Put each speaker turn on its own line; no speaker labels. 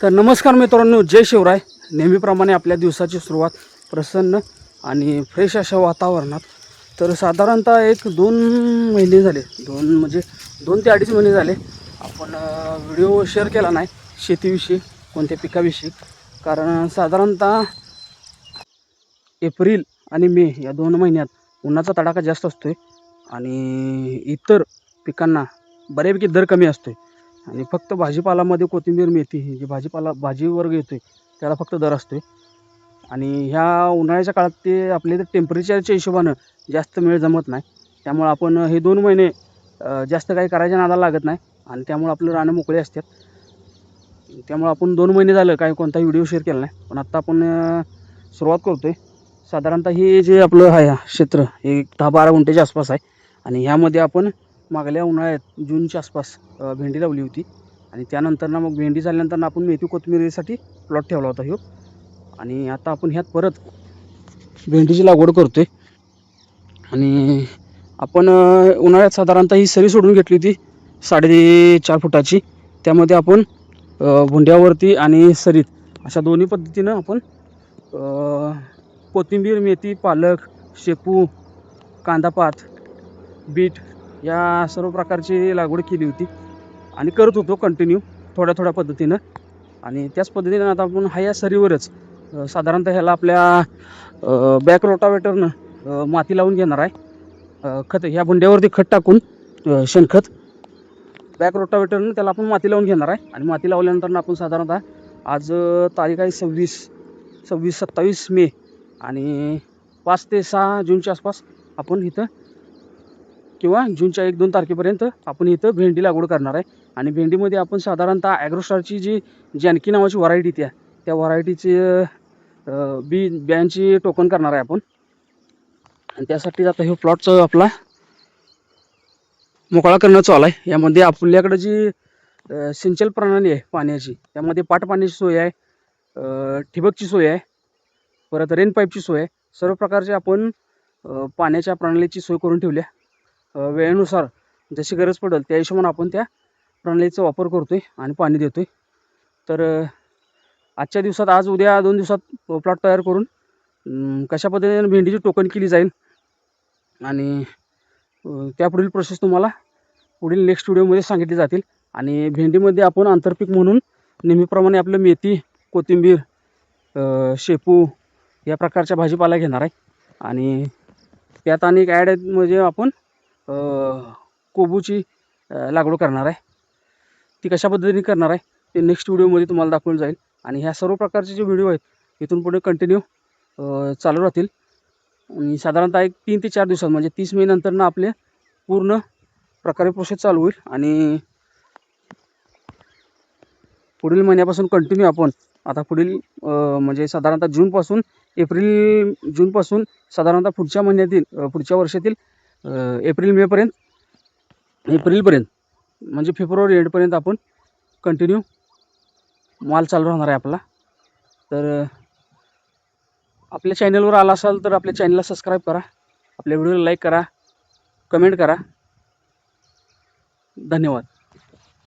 तर नमस्कार मित्रांनो, जय शिवराय. नेहमीप्रमाणे आपल्या दिवसाची सुरुवात प्रसन्न आणि फ्रेश अशा वातावरणात. तर साधारणतः एक 2 महिने झाले, 2 ते 2.5 महिने झाले आपण व्हिडिओ शेअर केला नाही शेतीविषयी, कोणत्या पिकाविषयी. कारण साधारणतः एप्रिल आणि मे या 2 महिन्यात उन्हाचा तडाखा जास्त असतो आहे आणि इतर पिकांना बऱ्यापैकी दर कमी असतो आहे. आणि फक्त भाजीपालामध्ये कोथिंबीर, मेथी ही जी भाजी वर्ग येतो आहे त्याला फक्त दर असतो आहे. आणि ह्या उन्हाळ्याच्या काळात ते आपल्या इथे टेम्परेचरच्या हिशोबानं जास्त मेळ जमत नाही. त्यामुळं आपण हे 2 महिने जास्त काही करायच्या नादाला लागत नाही आणि त्यामुळं आपलं रानं मोकळे असतात. त्यामुळं आपण 2 महिने झालं काही कोणताही व्हिडिओ शेअर केला नाही. पण आत्ता आपण सुरुवात करतो आहे. साधारणतः हे जे आपलं आहे क्षेत्र हे 10-12 गुंठ्याच्या आसपास आहे. आणि ह्यामध्ये आपण मागल्या उन्हाळ्यात जूनच्या आसपास भेंडी लावली होती. आणि त्यानंतर मग भेंडी झाल्यानंतर आपण मेथी कोथिंबीरीसाठी प्लॉट ठेवला होता ह्यो. आणि आता आपण ह्यात परत भेंडीची लागवड करतोय. आणि आपण उन्हाळ्यात साधारणतः ही सरी सोडून घेतली होती 4.5 फुटाची. त्यामध्ये आपण भुंड्यावरती आणि सरीत अशा दोन्ही पद्धतीनं आपण कोथिंबीर, मेथी, पालक, शेपू, कांदापात, बीट या सर्व प्रकारची लागवड केली होती आणि करत होतो कंटिन्यू थोड्या पद्धतीनं. आणि त्याच पद्धतीनं आता आपण ह्या सरीवरच साधारणतः ह्याला आपल्या बॅक रोटावेटरनं माती लावून घेणार आहे. खत ह्या बुंड्यावरती खत टाकून शेणखत बॅक रोटावेटरनं त्याला आपण माती लावून घेणार आहे. आणि माती लावल्यानंतर आपण साधारणतः आज तारीख आहे 27 मे आणि 5 ते 6 जूनच्या आसपास आपण इथं किंवा जूनच्या 1-2 तारखेपर्यंत आपण इथं भेंडी लागवड करणार आहे. आणि भेंडीमध्ये आपण साधारणतः ॲग्रोस्टारची जी जानकी नावाची व्हरायटी त्या व्हरायटीची बियांची टोकन करणार आहे आपण. आणि त्यासाठी आता हे प्लॉटचं आपला मोकळा करणं चालू आहे. यामध्ये आपल्याकडे जी सिंचन प्रणाली आहे पाण्याची, त्यामध्ये पाट पाण्याची सोय आहे, ठिबकची सोय आहे, परत रेन पाईपची सोय आहे. सर्व प्रकारचे आपण पाण्याच्या प्रणालीची सोय करून ठेवल्या. वेळेनुसार जशी गरज पडेल त्या हिशोबाने आपण त्या प्रणालीचा वापर करतोय आणि पाणी देतोय. तर आजच्या दिवसात, आज उद्या 2 दिवसात प्लॉट तयार करून कशा पद्धतीने भेंडीची टोकन केली जाईल आणि त्यापुढील प्रोसेस तुम्हाला पुढील नेक्स्ट व्हिडिओमध्ये सांगितली जातील. आणि भेंडीमध्ये आपण आंतरपीक म्हणून नेहमीप्रमाणे आपलं मेथी, कोथिंबीर, शेपू या प्रकारच्या भाजीपाला घेणार आहे. आणि त्यात अनेक ॲड आहेत, म्हणजे आपण कोबूची लागवड करणार आहे. ती कशा पद्धतीने करणार आहे ते नेक्स्ट व्हिडिओमध्ये तुम्हाला दाखवलं जाईल. आणि ह्या सर्व प्रकारचे जे व्हिडिओ आहेत इथून पुढे कंटिन्यू चालू राहतील. आणि साधारणतः एक 3 ते 4 दिवसात म्हणजे 30 मे नंतर आपले पूर्ण प्रकारे प्रोसेस चालू होईल. आणि पुढील महिन्यापासून कंटिन्यू आपण आता पुढील म्हणजे साधारणतः जूनपासून साधारणतः पुढच्या महिन्यातील पुढच्या वर्षातील एप्रिलपर्यंत म्हणजे फेब्रुवारी एंडपर्यंत आपण कंटिन्यू माल चालू राहणार आहे आपला. तर आपल्या चॅनलवर आला असाल तर आपल्या चॅनलला सबस्क्राईब करा, आपल्या व्हिडिओला लाईक करा, कमेंट करा. धन्यवाद.